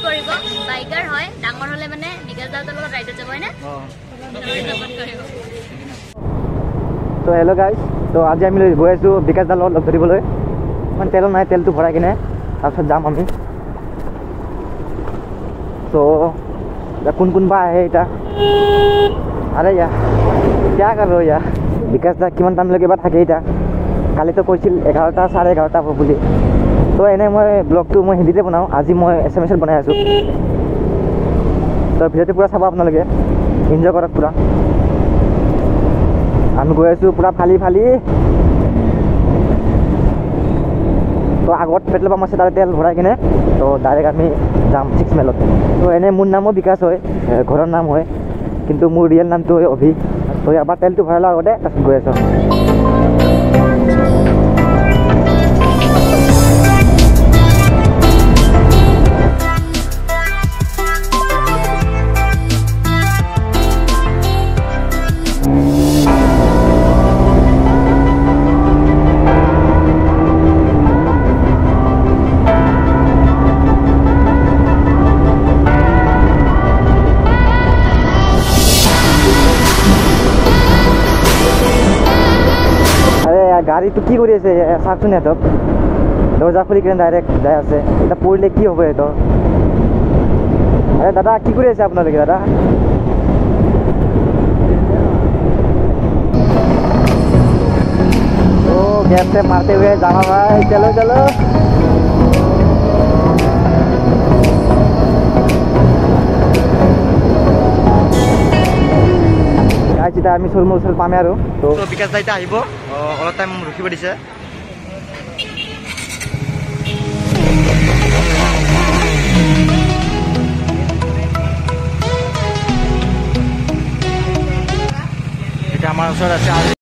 কৰিব বাইকাৰ হয় ডাঙৰ হলে মানে বিকাশ দাদাৰ লগত ৰাইডত যাব হয়নে সাপোৰ্ট কৰিব তো হেল্ল' গাইজ তো আজি আমি গৈ আছোঁ বিকাশ দাৰ লগত লগ ধৰিবলৈ মানে তেলো নাই তেলটো ভৰাই কিনে তাৰপিছত যাম আমি তো কোন বা আহে এতিয়া আৰে ইয়া কিয়া কৰ ইয়া বিকাশ দা কিমান টাইমলৈকে বা থাকে এতিয়া কালিতো কৈছিল 11টা 11:30 হ'ব বুলি তো এনে মই ব্লগটো মই হিন্দীতে বনাওঁ আজি মই SMS বনাই আছোঁ তো ভিডিঅ'টো পূৰা চাব আপোনালোকে এনজয় কৰক পূৰা আমি গৈ আছোঁ পূৰা ফালি তো আগত পেট্ৰল পাম্প আছে তাতে তেল ভৰাই কিনে তো ডাইৰেক্ট আমি যাম 6 মাইলত তো এনেই মোৰ নামো বিকাশ হয় ঘৰৰ নাম হয় কিন্তু মোৰ ৰিয়েল নামটো হয় অভি তো এবাৰ তেলটো ভৰাই লোৱাৰ আগতে তাৰপিছত গৈ আছোঁ গাড়ীটো কি কৰি আছে চাওকচোন সিহঁতক দৰ্জা খুলি কিনে ডাইৰেক্ট যাই আছে এতিয়া পৰিলে কি হ'ব সিহঁতৰ আৰে দাদা কি কৰি আছে আপোনালোকে দাদা ओ गैप से मारते हुए जामा भाई चलो चलो এতিয়া আমি চলমল চল পামে আৰু তো বিকাশ দা এতিয়া আহিব অলপ টাইম ৰখিব দিছে এতিয়া আমাৰ ওচৰত আছে